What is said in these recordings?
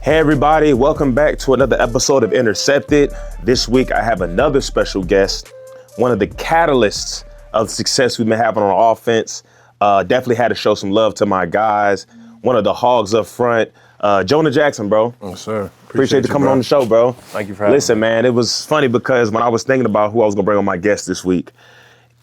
Hey everybody, welcome back to another episode of Intercepted. This week I have another special guest, one of the catalysts of the success we've been having on offense. Definitely had to show some love to my guys. One of the hogs up front, Jonah Jackson, bro. Yes, sir. Appreciate you coming on the show, bro. Thank you for having me. Listen, man, it was funny because when I was thinking about who I was gonna bring on my guest this week,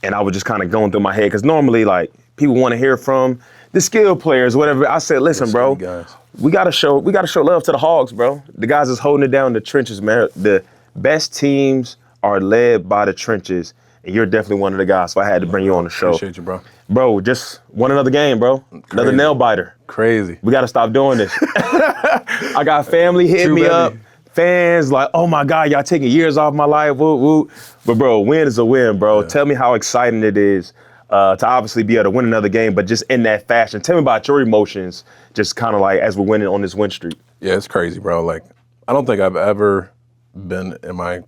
and I was just kind of going through my head, because normally, like, people want to hear from the skilled players, whatever. I said, listen, bro, we gotta show love to the hogs, bro. The guys that's holding it down in the trenches, man. The best teams are led by the trenches, and you're definitely one of the guys. So I had to bring you on the show. Appreciate you, bro. Bro, just won another game, bro. Crazy. Another nail biter. Crazy. We gotta stop doing this. I got family hitting me up. Fans like, oh my God, y'all taking years off my life, woo woo. But bro, win is a win, bro. Yeah. Tell me how exciting it is to obviously be able to win another game, but just in that fashion. Tell me about your emotions, just kind of like as we're winning on this win streak. Yeah, it's crazy, bro. Like, I don't think I've ever been in my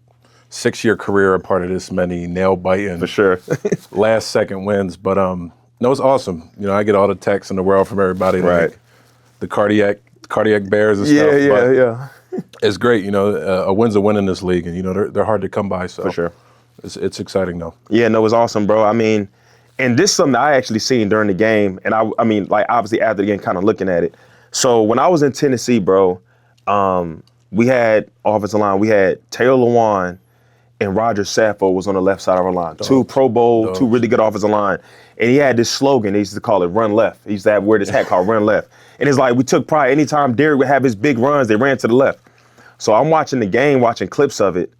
6-year career a part of this many nail-biting, for sure, last-second wins. But no, it's awesome. You know, I get all the texts in the world from everybody, right? Like the cardiac bears and stuff. Yeah. It's great, you know. A win's a win in this league, and you know they're hard to come by. So for sure, it's exciting though. Yeah, no, it's awesome, bro. I mean, and this is something I actually seen during the game, and I mean, like obviously after the game, kind of looking at it. So when I was in Tennessee, bro, we had offensive line. We had Taylor Lewan and Roger Saffold was on the left side of our line. Two Pro Bowl, two really good offensive line. And he had this slogan, he used to call it run left. He used to wear this hat called run left. And it's like we took pride. Anytime Derek would have his big runs, they ran to the left. So I'm watching the game, watching clips of it.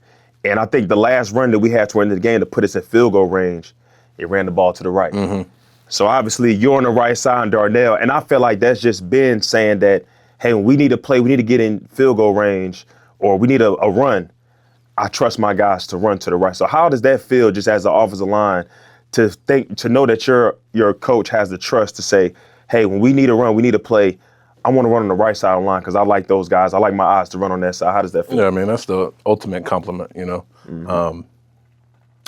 And I think the last run that we had toward the end of the game to put us in field goal range, it ran the ball to the right. Mm-hmm. So obviously you're on the right side and Darnell. And I feel like that's just been saying that, hey, when we need to play, we need to get in field goal range, or we need a run. I trust my guys to run to the right. So how does that feel just as the offensive line to know that your coach has the trust to say, hey, when we need a run, we need to play, I want to run on the right side of the line because I like those guys. I like my eyes to run on that side. How does that feel? Yeah, I mean, that's the ultimate compliment, you know. Mm-hmm.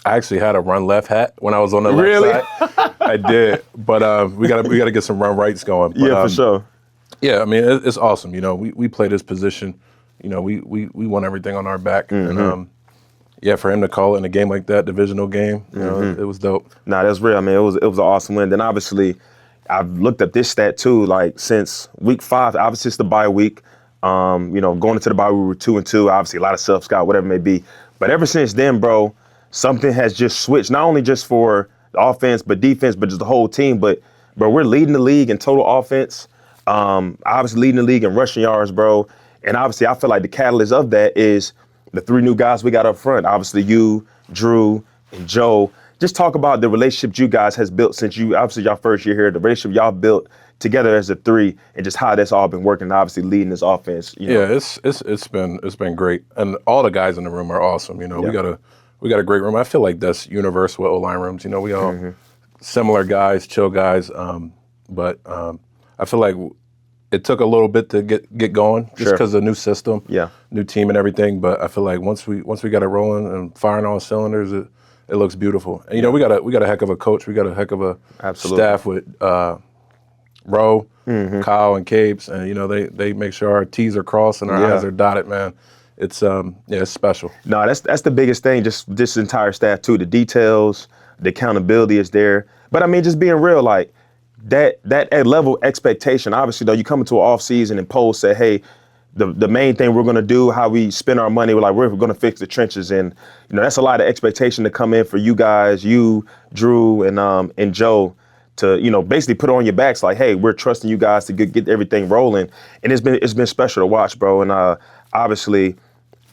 I actually had a run left hat when I was on the left side. I did, but we gotta get some run rights going. But, yeah, for sure. Yeah, I mean, it's awesome. You know, we play this position. You know, we want everything on our back, and yeah, for him to call it in a game like that, divisional game, you know, it was dope. Nah, that's real. I mean, it was an awesome win. Then obviously, I've looked up this stat too. Like since week 5, obviously it's the bye week. You know, going into the bye we were 2-2. Obviously, a lot of self-scout, whatever it may be. But ever since then, bro, something has just switched. Not only just for the offense, but defense, but just the whole team. But bro, we're leading the league in total offense. Obviously leading the league in rushing yards, bro. And obviously, I feel like the catalyst of that is the 3 new guys we got up front. Obviously, you, Drew, and Joe. Just talk about the relationship you guys has built since obviously y'all first year here, the relationship y'all built together as a 3, and just how that's all been working, obviously leading this offense. You know? Yeah, it's been great. And all the guys in the room are awesome. You know, yeah. we got a great room. I feel like that's universal with O-line rooms. You know, we all similar guys, chill guys. But I feel like it took a little bit to get going just because of the new system, new team and everything. But I feel like once we got it rolling and firing all cylinders, it looks beautiful. And you know, we got a heck of a coach. We got a heck of a staff with Roe, Kyle, and Capes, and you know they make sure our T's are crossed and our I's are dotted. Man, it's it's special. No, that's the biggest thing. Just this entire staff too. The details, the accountability is there. But I mean, just being real, like. That level expectation, obviously, though, you come into an off season and polls say, hey, the main thing we're going to do, how we spend our money, we're going to fix the trenches. And, you know, that's a lot of expectation to come in for you guys, you, Drew, and Joe, to, you know, basically put on your backs like, hey, we're trusting you guys to get everything rolling. And it's been special to watch, bro. And obviously,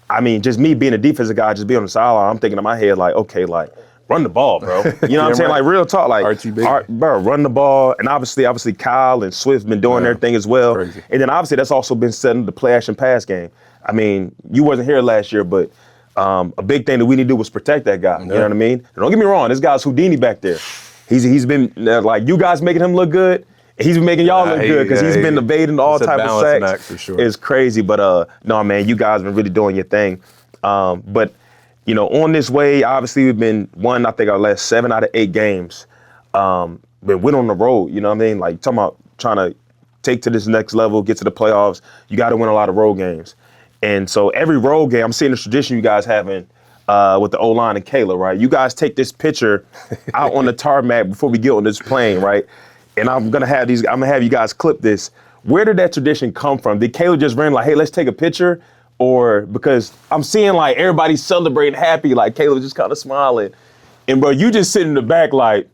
I mean, just me being a defensive guy, just being on the sideline, I'm thinking in my head like, okay, like, run the ball, bro. You know what I'm saying? Like, real talk, like, bro, run the ball. And obviously Kyle and Swift been doing their thing as well. Crazy. And then obviously that's also been setting the play action pass game. I mean, you wasn't here last year, but a big thing that we need to do was protect that guy. You know what I mean? And don't get me wrong, this guy's Houdini back there. He's been like, you guys making him look good. He's been making y'all look good because he's been evading all type of sacks. For sure. It's crazy, but no, man, you guys been really doing your thing. But you know, on this way, obviously we've been I think our last 7 out of 8 games. But went on the road, you know what I mean? Like talking about trying to take to this next level, get to the playoffs, you got to win a lot of road games. And so every road game, I'm seeing this tradition you guys having with the O-line and Kayla, right? You guys take this picture out on the tarmac before we get on this plane, right? And I'm gonna have you guys clip this. Where did that tradition come from? Did Kayla just ran like, hey, let's take a picture? Or because I'm seeing like everybody celebrating happy, like Kayla was just kind of smiling. And bro, you just sitting in the back like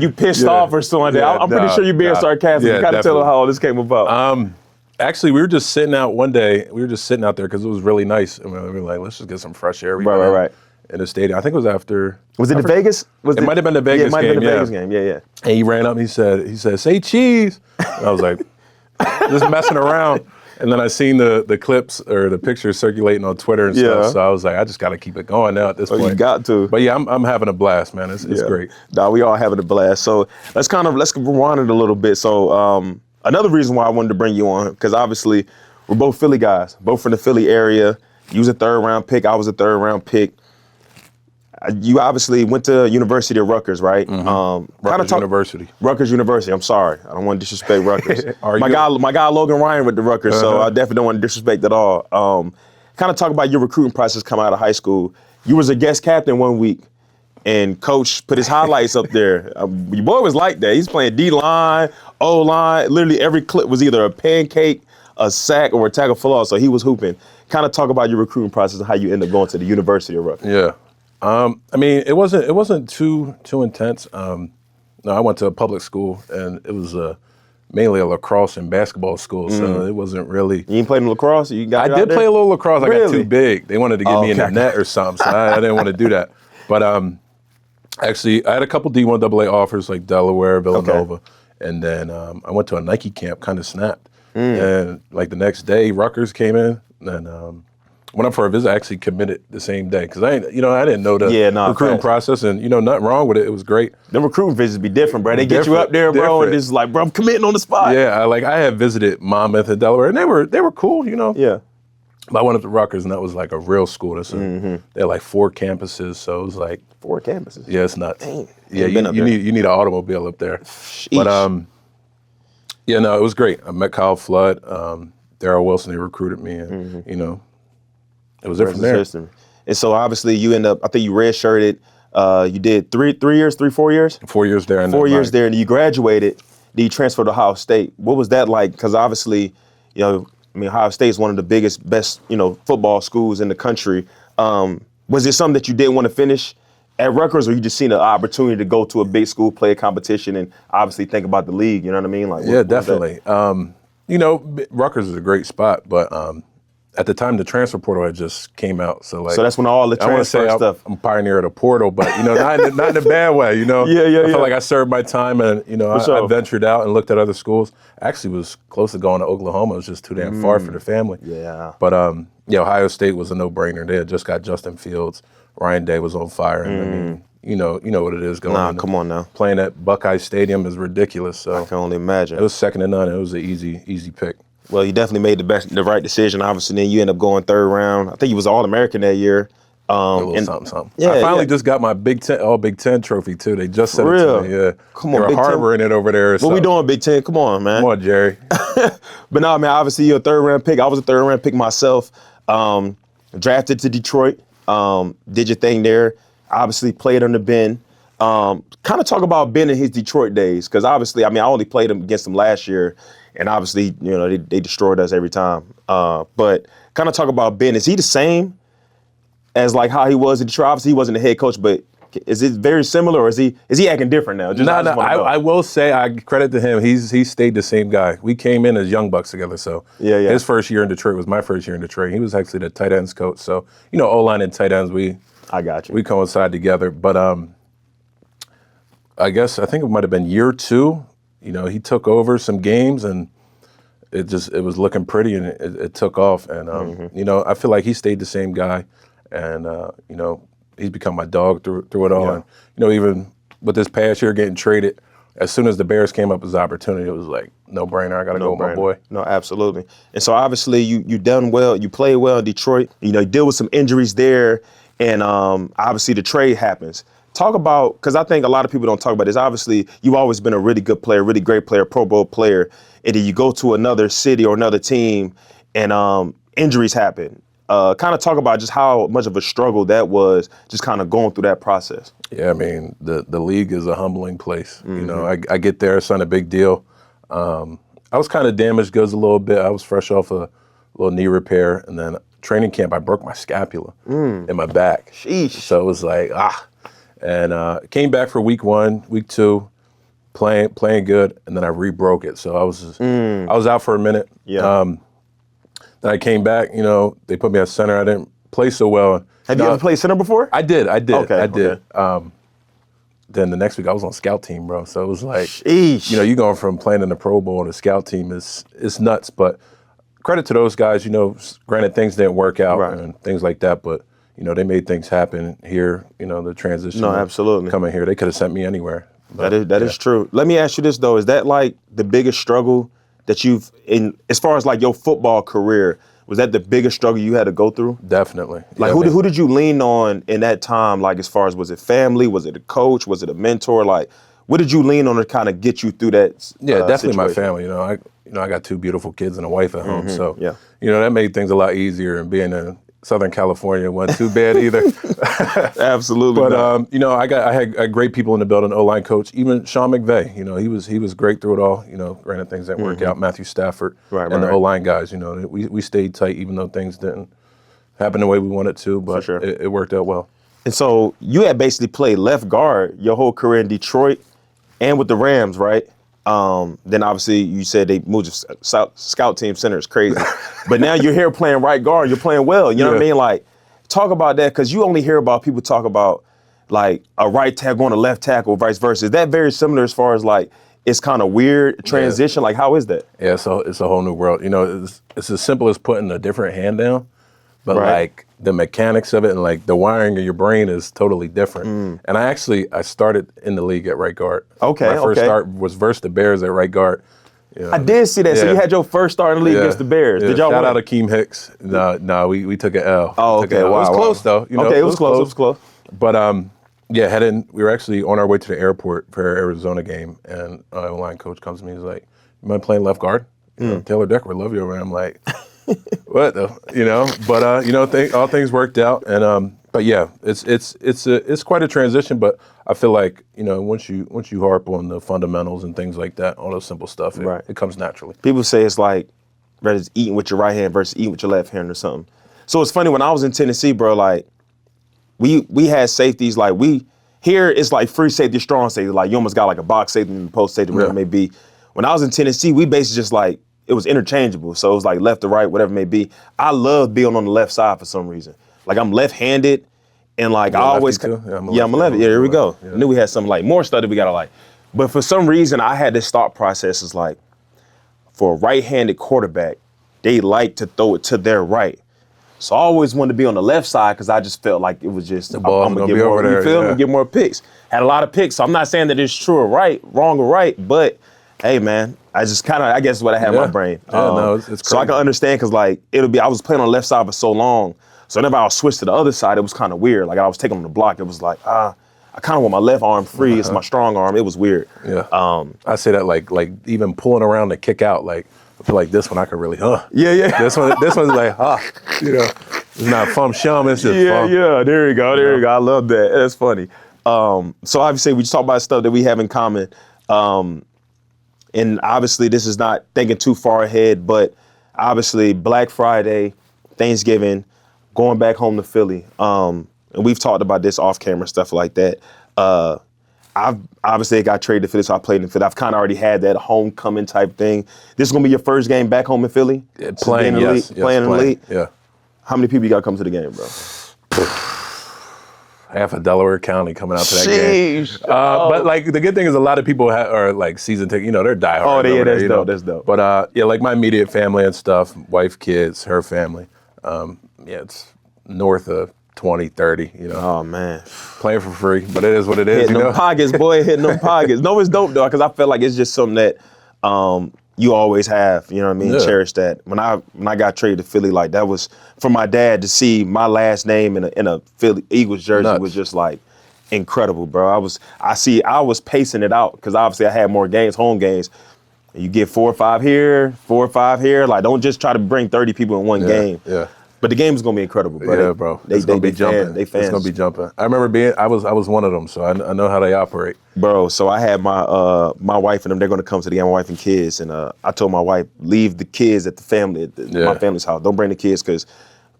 you pissed off or something. Yeah, I'm pretty sure you're being sarcastic. Yeah, You gotta tell them how all this came about. Actually, we were just sitting out one day. We were just sitting out there because it was really nice. And we were like, let's just get some fresh air. Right. In the stadium. I think it was after. Was it the Vegas? It might have been the Vegas game. It might have been the Vegas game. Yeah. And he ran up and he said, say cheese. And I was like, just messing around. And then I seen the clips or the pictures circulating on Twitter and stuff. So I was like, I just got to keep it going now at this point. You got to. But yeah, I'm having a blast, man. It's great. Nah, we all having a blast. So let's rewind it a little bit. So another reason why I wanted to bring you on, because obviously we're both Philly guys, both from the Philly area. You was a 3rd round pick. I was a 3rd round pick. You obviously went to University of Rutgers, right? University. Rutgers University. I'm sorry. I don't want to disrespect Rutgers. my guy Logan Ryan with the Rutgers, so I definitely don't want to disrespect at all. Kind of talk about your recruiting process coming out of high school. You was a guest captain one week, and coach put his highlights up there. Your boy was like that. He's playing D-line, O-line. Literally every clip was either a pancake, a sack, or a tackle for loss, so he was hooping. Kind of talk about your recruiting process and how you end up going to the University of Rutgers. Yeah. I mean, it wasn't too intense. No, I went to a public school, and it was mainly a lacrosse and basketball school, so it wasn't really. You ain't played lacrosse? I did play a little lacrosse. Really? I got too big. They wanted to get me in the net or something, so I didn't want to do that. But actually, I had a couple D1 AA offers like Delaware, Villanova, and then I went to a Nike camp, kind of snapped. And like the next day, Rutgers came in, and went up for a visit. I actually committed the same day because I didn't know the recruiting process, and nothing wrong with it. It was great. The recruiting visits be different, bro. They get you up there, bro, and it's like, bro, I'm committing on the spot. Yeah, I had visited Monmouth and Delaware, and they were cool, Yeah. But I went up to Rutgers, and that was like a real school. They had like 4 campuses, so it was like 4 campuses. Yeah, it's nuts. Dang. Yeah, you need an automobile up there. Sheesh. But yeah, no, it was great. I met Kyle Flood, Darryl Wilson. They recruited me, and it was there from there. And so obviously you end up, I think you redshirted. You did 4 years? 4 years there. 4 years there, and you graduated. Then you transferred to Ohio State. What was that like? Because obviously, Ohio State is one of the biggest, best, football schools in the country. Was it something that you didn't want to finish at Rutgers, or you just seen an opportunity to go to a big school, play a competition, and obviously think about the league? You know what I mean? Like, yeah, definitely. Rutgers is a great spot, but at the time the transfer portal had just came out, so that's when all the transfer stuff. I'm pioneer of the portal, but not in a bad way. Yeah. I felt like I served my time, and I ventured out and looked at other schools. Actually, was close to going to Oklahoma. It was just too damn far for the family. Yeah. But Ohio State was a no-brainer. They had just got Justin Fields. Ryan Day was on fire, and I mean, you know what it is going. Nah, come on now. Playing at Buckeye Stadium is ridiculous. So I can only imagine. It was second to none. It was an easy pick. Well, you definitely made the right decision. Obviously, then you end up going 3rd round. I think you was All-American that year. Something. Yeah, I finally just got my All Big Ten trophy too. They just sent it to me. Yeah, come on, they were harboring it over there. What we doing, Big Ten? Come on, man. Come on, Jerry. But no, man. Obviously, you're a 3rd round pick. I was a 3rd round pick myself. Drafted to Detroit. Did your thing there. Obviously, played under Ben. Kind of talk about Ben in his Detroit days, because obviously, I only played against him last year, and obviously, they destroyed us every time. But kind of talk about Ben. Is he the same as like how he was in Detroit? Obviously, he wasn't the head coach, but is it very similar, or is he acting different now? I will say I credit to him. He stayed the same guy. We came in as young bucks together, so his first year in Detroit was my first year in Detroit. He was actually the tight ends coach, so O-line and tight ends, I got you. We coincide together, but I think it might have been year 2. He took over some games, and it was looking pretty, and it took off. And I feel like he stayed the same guy, and he's become my dog through it all. Yeah. And even with this past year getting traded, as soon as the Bears came up as an opportunity, it was like no brainer. I got to go with my boy. No, absolutely. And so obviously you done well. You played well in Detroit. You deal with some injuries there, and obviously the trade happens. Talk about, because I think a lot of people don't talk about this. Obviously, you've always been a really good player, really great player, Pro Bowl player, and then you go to another city or another team, and injuries happen. Kind of talk about just how much of a struggle that was, just kind of going through that process. Yeah, I mean, the league is a humbling place. You know, I get there, it's not a big deal. I was kind of damaged goods a little bit. I was fresh off a little knee repair, and then training camp, I broke my scapula in my back. Sheesh. So it was like, And came back for week 1, week 2, playing good, and then I re-broke it. So I was out for a minute. Yeah. Then I came back, you know, they put me at center. I didn't play so well. Have you ever played center before? I did. Okay, I did. okay. Then the next week I was on scout team, bro. So it was like, Sheesh. you know, you going from playing in the Pro Bowl to scout team is nuts. But credit to those guys, you know, granted things didn't work out and things like that, but you know, they made things happen here, you know, the transition. No, absolutely. Coming here, they could have sent me anywhere. But, that is true. Let me ask you this though, is that like the biggest struggle that you've, in as far as like your football career, was that the biggest struggle you had to go through? Definitely. Like who did you lean on in that time? Like as far as, was it family? Was it a coach? Was it a mentor? Like what did you lean on to kind of get you through that definitely situation? my family. You know, I got 2 beautiful kids and a wife at home. So, yeah. you know, that made things a lot easier, and being in Southern California wasn't too bad either. Absolutely. But you know, I had great people in the building. O-line coach, even Sean McVay. You know, he was great through it all. You know, granted things didn't work out. Matthew Stafford and the O-line guys. You know, we stayed tight even though things didn't happen the way we wanted to. But it worked out well. And so you had basically played left guard your whole career in Detroit and with the Rams, right? Then obviously you said they moved to scout team center. It's crazy. But now you're here playing right guard. You're playing well. You know what I mean? Like, talk about that, because you only hear about people talk about like a right tackle going to left tackle, vice versa. Is that very similar as far as like it's kind of weird transition? Like, how is that? Yeah, so it's a whole new world. You know, it's as simple as putting a different hand down, but like the mechanics of it and like the wiring of your brain is totally different. And I started in the league at right guard. Okay, my first start was versus the Bears at right guard. You know, I did see that. So you had your first start in the league against the Bears. Did y'all shout win? out Akeem Hicks. No, we took an L. Oh, okay. Wow, it was close though. You know, okay, it was close. It was close. But we were actually on our way to the airport for our Arizona game, and our line coach comes to me. He's like, "You mind playing left guard?" You know, Taylor Decker, love you over there. I'm like, what the, you know? But you know, all things worked out, and but yeah, it's quite a transition. But I feel like, you know, once you harp on the fundamentals and things like that, all those simple stuff, it comes naturally. People say it's like rather eating with your right hand versus eating with your left hand or something. So it's funny, when I was in Tennessee, bro, like we had safeties, like here it's like free safety, strong safety, like you almost got like a box safety and post safety, whatever it may be. When I was in Tennessee, we basically just like, it was interchangeable. So it was like left to right, whatever it may be. I love being on the left side for some reason. Like I'm left-handed, and like I always, I'm a lefty. Yeah, here we go. I knew we had some like more stuff that we gotta like. But for some reason, I had this thought process is like, for a right-handed quarterback, they like to throw it to their right. So I always wanted to be on the left side because I just felt like it was just, I'm gonna get more, you feel me? Get more picks. Had a lot of picks. So I'm not saying that it's true or right, wrong or right, but hey man, I just kind of, I guess what I have in my brain. It's crazy. So I can understand, because like I was playing on the left side for so long. So whenever I was switched to the other side, it was kind of weird. Like I was taking on the block. It was like, I kind of want my left arm free. It's my strong arm. It was weird. Yeah. I say that like even pulling around to kick out, like I feel like this one I could really, Yeah. This one's like, you know, it's not fum shum, it's just fum. Yeah, there you go. I love that. That's funny. So obviously we just talk about stuff that we have in common. And obviously this is not thinking too far ahead, but obviously Black Friday, Thanksgiving, going back home to Philly. And we've talked about this off camera, stuff like that. I've obviously got traded to Philly, so I played in Philly. I've kind of already had that homecoming type thing. This is gonna be your first game back home in Philly? Playing in the league? Yeah. How many people you got come to the game, bro? Half of Delaware County coming out to that game. But like the good thing is a lot of people are like season ticket, you know, they're diehard. Oh, yeah, that's dope. That's dope. But yeah, like my immediate family and stuff, wife, kids, her family. It's north of 20, 30, you know. Oh man, playing for free, but it is what it is. Hitting them pockets, boy, hitting them pockets. No, it's dope though, because I feel like it's just something that you always have. You know what I mean? Yeah. Cherish that. When I got traded to Philly, like that was for my dad to see my last name in a Philly Eagles jersey. Nuts. Was just like, incredible, bro. I was pacing it out because obviously I had more games, home games. You get 4 or 5 here, 4 or 5 here. Like, don't just try to bring 30 people in one game. Yeah. But the game is gonna be incredible, bro. Yeah, bro. It's gonna be jumping. It's gonna be jumping. I remember I was one of them, so I know how they operate. Bro, so I had my wife and them. They're gonna come to the game, my wife and kids, and I told my wife, leave the kids at my family's house. Don't bring the kids, because,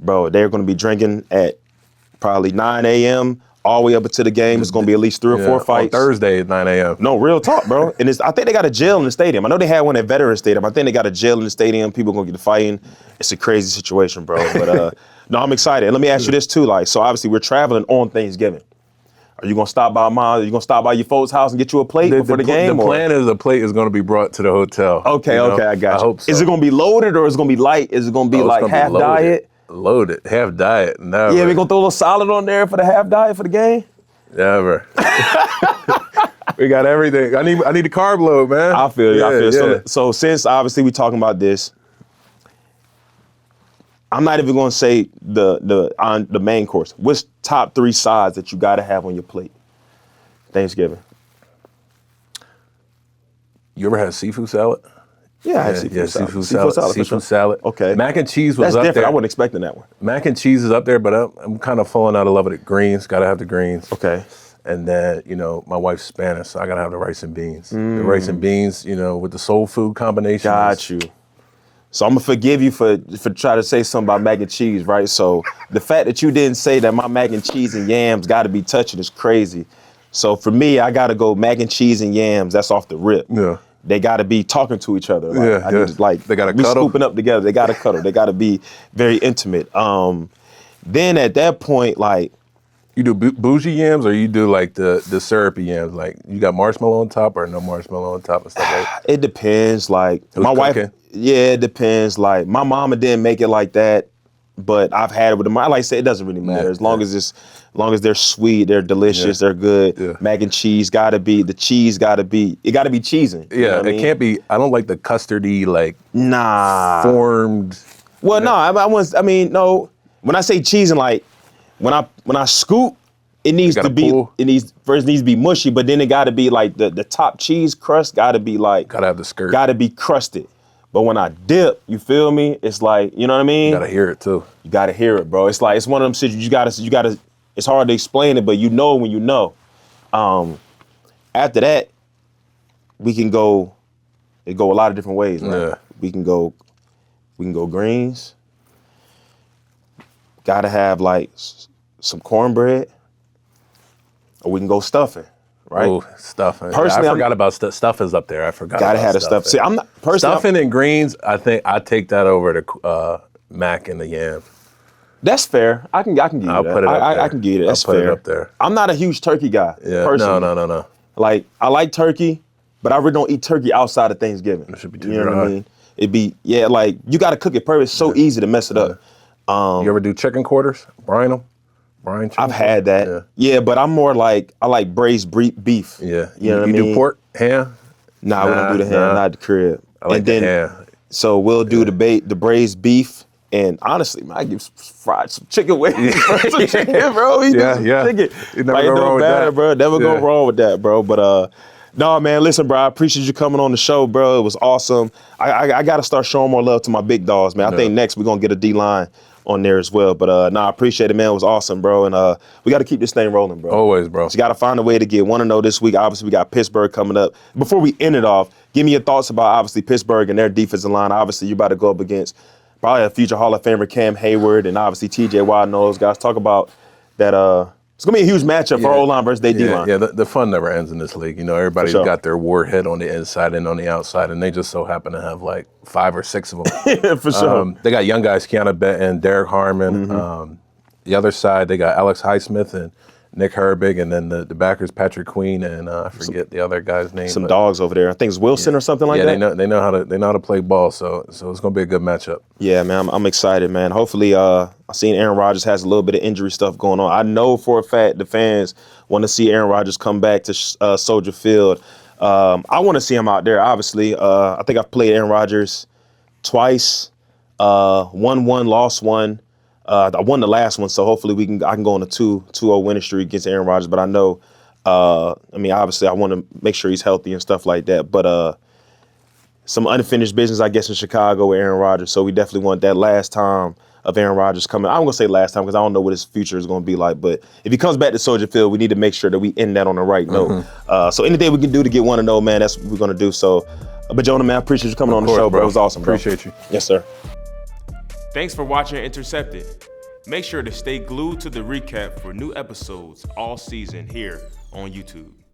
bro, they're gonna be drinking at probably 9 a.m. all the way up until the game. It's gonna be at least 3 or 4 fights. On Thursday at 9 a.m. No, real talk, bro. And I think they got a jail in the stadium. I know they had one at Veterans Stadium. I think they got a jail in the stadium. People gonna get to fighting. It's a crazy situation, bro. But no, I'm excited. And let me ask you this too. Like, so obviously we're traveling on Thanksgiving. Are you gonna stop by your folks' house and get you a plate before the game? The plan is a plate is gonna be brought to the hotel. Okay, I got you. I hope so. Is it gonna be loaded or is it gonna be light? Is it gonna be like half diet? Loaded, half diet. Never. Yeah, we gonna throw a little salad on there for the half diet for the game? Never. We got everything. I need the carb load, man. I feel you. Yeah. So since obviously we talking about this, I'm not even gonna say the main course. What's top 3 sides that you gotta have on your plate? Thanksgiving. You ever had seafood salad? Yeah, I had seafood salad. Seafood salad. Okay. Mac and cheese was That's up different. there. I wasn't expecting that one. Mac and cheese is up there, but I'm kind of falling out of love with it. Greens, gotta have the greens. Okay. And then, my wife's Spanish, so I gotta have the rice and beans. The rice and beans, with the soul food combination. Got you. So I'm gonna forgive you for trying to say something about mac and cheese, right? So the fact that you didn't say that my mac and cheese and yams gotta be touching is crazy. So for me, I gotta go mac and cheese and yams. That's off the rip. Yeah. They gotta be talking to each other. Like, they gotta be cuddle. scooping up together. They gotta cuddle. They gotta be very intimate. Then at that point, like, you do bougie yams or you do like the syrupy yams? Like you got marshmallow on top or no marshmallow on top and stuff like that? It depends. Like Who's my wife, cooking? yeah, it depends. Like my mama didn't make it like that, but I've had it with them. Like I said, it doesn't really matter as long as they're sweet, they're delicious, they're good. Yeah. Mac and cheese it gotta be cheesing. You know what I mean? Can't be. I don't like the custardy formed. Well, no. When I say cheesing, like when I scoop, it needs to be pull. It needs to be mushy, but then it gotta be like the top cheese crust gotta be like Gotta have the skirt. gotta be crusted. But when I dip, you feel me? It's like, you know what I mean? You gotta hear it too. You gotta hear it, bro. It's like, it's one of them situations you gotta, it's hard to explain it, but you know when you know. After that, it go a lot of different ways, right? Yeah. We can go greens. Gotta have like some cornbread. Or we can go stuffing, right? Oh, stuffing. Personally, I forgot about stuffing's up there. I forgot. Gotta about have the stuff. See, I'm not personally. Stuffing and greens. I think I take that over to mac and the yam. That's fair. I can give you I'll that. put it up there. I can give you that. That's I'll put fair. it up there. I'm not a huge turkey guy. Yeah. Personally. No. Like, I like turkey, but I really don't eat turkey outside of Thanksgiving. It should be too You know dry. what I mean? It'd be, like, you got to cook it perfect. It's so easy to mess it up. You ever do chicken quarters? Brine them? Brine chicken? I've had that. Yeah, but I'm more like, I like braised beef. Yeah. You know what I You mean? do pork, ham? Nah, we don't do the ham, not at the crib. I like and the then, ham. So we'll do the braised beef. And honestly, man, I give some chicken wings. Some chicken, bro. We do some chicken. You never go wrong with that. Bro. Never go wrong with that, bro. But no, man, listen, bro, I appreciate you coming on the show, bro. It was awesome. I got to start showing more love to my big dogs, man. I think next we're going to get a D-line on there as well. But I appreciate it, man. It was awesome, bro. And we got to keep this thing rolling, bro. Always, bro. So you got to find a way to get 1-0 this week. Obviously, we got Pittsburgh coming up. Before we end it off, give me your thoughts about, obviously, Pittsburgh and their defensive line. Obviously, you're about to go up against probably a future Hall of Famer, Cam Hayward, and obviously TJ Watt and those guys. Talk about that. It's going to be a huge matchup for O-line versus their D-line. Yeah, the fun never ends in this league. You know, everybody's got their warhead on the inside and on the outside, and they just so happen to have like 5 or 6 of them. For sure. They got young guys, Keanu Benton, Derek Harmon. The other side, they got Alex Highsmith and Nick Herbig, and then the backers, Patrick Queen, and I forget the other guy's name. Some dogs over there. I think it's Wilson or something like that. Yeah, they know how to play ball, so it's gonna be a good matchup. Yeah, man, I'm excited, man. Hopefully, I seen Aaron Rodgers has a little bit of injury stuff going on. I know for a fact the fans want to see Aaron Rodgers come back to Soldier Field. I want to see him out there. Obviously, I think I've played Aaron Rodgers twice. Won one, lost one. I won the last one, so hopefully I can go on a 2-0 winning streak against Aaron Rodgers. But I know, I mean, obviously, I want to make sure he's healthy and stuff like that. But some unfinished business, I guess, in Chicago with Aaron Rodgers. So we definitely want that last time of Aaron Rodgers coming. I'm gonna say last time because I don't know what his future is gonna be like. But if he comes back to Soldier Field, we need to make sure that we end that on the right note. So anything we can do to get 1-0, man, that's what we're gonna do. So, but Jonah, man, I appreciate you coming on the show, bro. It was awesome, bro. Appreciate you. Yes, sir. Thanks for watching Intercepted. Make sure to stay glued to the recap for new episodes all season here on YouTube.